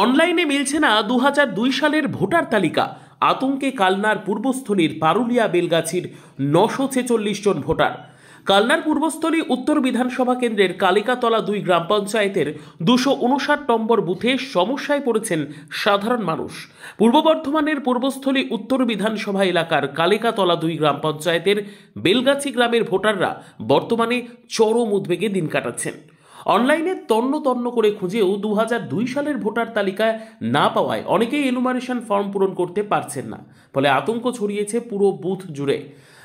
অনলাইনে মিলছে না 2002 সালের ভোটার তালিকা। আতঙ্কে কালনার পূর্বস্থলীর পারুলিয়া বেলগাছির 946 জন ভোটার। কালনার পূর্বস্থলী উত্তর বিধানসভা কেন্দ্রের কালিকাতলা 2 গ্রাম পঞ্চায়েতের 259 নম্বর বুথে সমস্যায় পড়েছেন সাধারণ মানুষ। পূর্ব বর্ধমানের পূর্বস্থলী উত্তর বিধানসভা এলাকার কালিকাতলা 2 গ্রাম পঞ্চায়েতের বেলগাছি গ্রামের ভোটাররা বর্তমানে চরম উদ্বেগে দিন কাটাচ্ছেন। অনলাইনে তন্ন তন্ন করে খুঁজেও 2002 সালের ভোটার তালিকায় না পাওয়ায় অনেকেই এনুমারেশন ফর্ম পূরণ করতে পারছেন না। ফলে আতঙ্ক ছড়িয়েছে পুরো বুথ জুড়ে।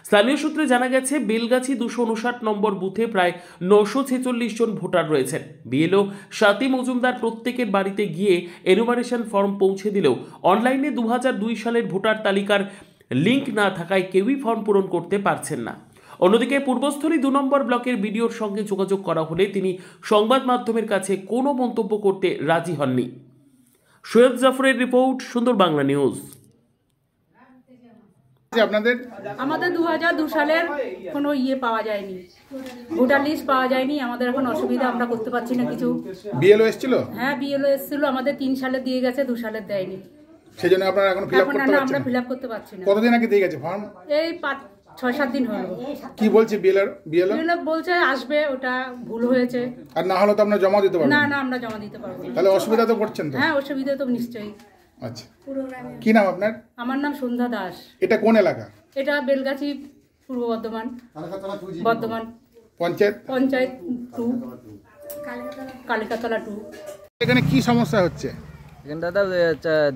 স্থানীয় সূত্রে জানা গেছে, বেলগাছি 259 নম্বর বুথে প্রায় 946 জন ভোটার রয়েছেন। বিএলও স্বাতী মজুমদার প্রত্যেকের বাড়িতে গিয়ে এনুমারেশন ফর্ম পৌঁছে দিলেও অনলাইনে 2002 সালের ভোটার তালিকার লিঙ্ক না থাকায় কেউই ফর্ম পূরণ করতে পারছেন না। অন্যদিকে পূর্বস্থলী 2 নম্বর ব্লকের বিডিওর সঙ্গে যোগাযোগ করা হলে তিনি সংবাদ মাধ্যমের কাছে কোনো মন্তব্য করতে রাজি হননি। সৈয়দ জাফরের রিপোর্ট, সুন্দর বাংলা নিউজ। আমাদের 2002 সালের কোনো পাওয়া যায়নি, ভোটার লিস্ট পাওয়া যায়নি। আমাদের এখন অসুবিধা, আমরা করতে পারছি না কিছু। বিএলও এসেছিল? হ্যাঁ, বিএলও এসেছিল, আমাদের 3 সালে দিয়ে গেছে, 2 সালের দেয়নি। সেজন্য আপনারা এখন ফিল আপ করতে পারছেন না? আমরা ফিল আপ করতে পারছি না। কতদিন আগে দিয়ে গেছে ফর্ম? এই 6-7 দিন হলো। কি বলছে বিএলও? বলছে আসবে, ওটা ভুল হয়েছে। আর না হলে তো আপনারা জমা দিতে পারবেন? না, আমরা জমা দিতে পারবো না। তাহলে অসুবিধা তো পড়ছেন তো? হ্যাঁ, অসুবিধা তো নিশ্চয়ই। আচ্ছা, কি নাম আপনার? আমার নাম সন্ধ্যা দাস। এটা কোন এলাকা? এটা বেলগাছি, পূর্ব বর্ধমান পঞ্চায়েত 2, কালিকাতলা 2। এখানে কি সমস্যা হচ্ছে? এখানে দাদা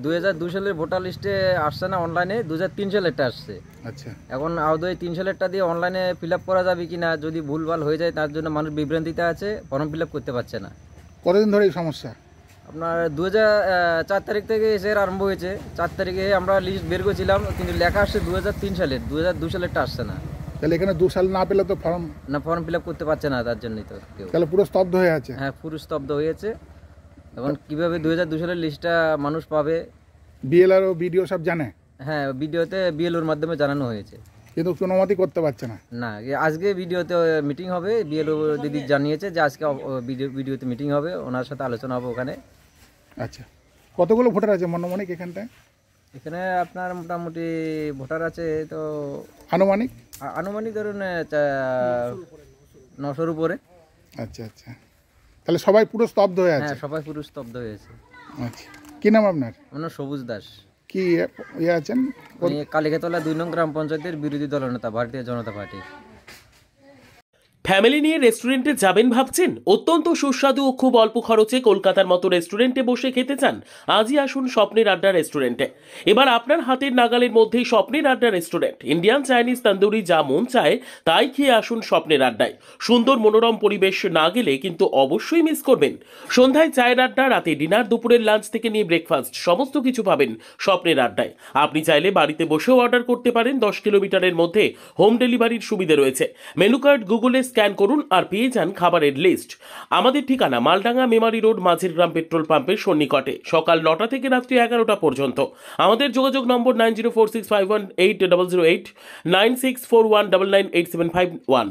2002 সালের ভোটার লিস্টে আসছে না, অনলাইনে 2003 সালেরটা আসছে। আচ্ছা, এখন আদৌ 3 সালেরটা দিয়ে অনলাইনে ফিল আপ করা যাবে কিনা, যদি ভুলভাল হয়ে যায় তার জন্য মানুষ বিভ্রান্তিতে আছে, ফর্ম ফিল আপ করতে পারছে না। কতদিন ধরে এই সমস্যা? আপনার 2004 তারিখ থেকে এসে আরম্ভ হয়েছে। 4 তারিখে আমরা লিস্ট বের করেছিলাম, কিন্তু লেখা আসছে 2003 সালের, 2002 সালেরটা আসছে না। তাহলে এখানে 2 সাল না পেলে তো ফর্ম ফিল আপ করতে পারছে না, তার জন্যই তো কেউ। তাহলে পুরো স্তব্ধ হয়ে আছে? হ্যাঁ, পুরো স্তব্ধ হয়েছে। এখন কিভাবে 2002 সালের লিস্টটা মানুষ পাবে? বিএলআর ও বিডিও সব জানে? হ্যাঁ, ভিডিওতে বিএলওর মাধ্যমে জানানো হয়েছে, কিন্তু কোনো মতেই করতে পারছে না। না, আজকে ভিডিওতে মিটিং হবে। বিএলও দিদি জানিয়েছে যে আজকে ভিডিওতে মিটিং হবে, ওনার সাথে আলোচনা হবে ওখানে। আচ্ছা, কতগুলো ভোটার আছে মনোমানিক এখানটায়? এখানে আপনার মোটামুটি ভোটার আছে তো আনুমানিক ধরুন 900-র উপরে। আচ্ছা আচ্ছা, তাহলে সবাই পুরো স্তব্ধ হয়ে আছে? হ্যাঁ, সবাই পুরো স্তব্ধ হয়েছে। আচ্ছা, কি নাম আপনার? আমার নাম সবুজ দাস। কি আছেন? কালিকাতলা 2 নং গ্রাম পঞ্চায়েতের বিরোধী দলনেতা, ভারতীয় জনতা পার্টি। ফ্যামিলি নিয়ে রেস্টুরেন্টে যাবেন ভাবছেন? অত্যন্ত সুস্বাদু ও খুব অল্প খরচে কলকাতার মতো রেস্টুরেন্টে বসে খেতে চান? আজই আসুন স্বপ্নের আড্ডা রেস্টুরেন্টে। এবার আপনার হাতের নাগালের মধ্যেই স্বপ্নের আড্ডা রেস্টুরেন্ট। ইন্ডিয়ান, চাইনিজ, তন্দুরি যা মন চায় তাই খেয়ে আসুন স্বপ্নের আড্ডায়। সুন্দর মনোরম পরিবেশ না গেলে কিন্তু অবশ্যই মিস করবেন। সন্ধ্যায় চায়ের আড্ডা, রাতে ডিনার, দুপুরের লাঞ্চ থেকে নিয়ে ব্রেকফাস্ট সমস্ত কিছু পাবেন স্বপ্নের আড্ডায়। আপনি চাইলে বাড়িতে বসেও অর্ডার করতে পারেন। 10 কিলোমিটারের মধ্যে হোম ডেলিভারির সুবিধা রয়েছে। মেনু কার্ড গুগলে স্ক্যান করুন আর পেয়ে যান খাবারের লিস্ট। আমাদের ঠিকানা মালডাঙ্গা মেমারি রোড, মাঝের গ্রাম পেট্রোল পাম্পের সন্নিকটে। সকাল 9টা থেকে রাত্রি 11টা পর্যন্ত। আমাদের যোগাযোগ নম্বর 9046518008, 9641998751।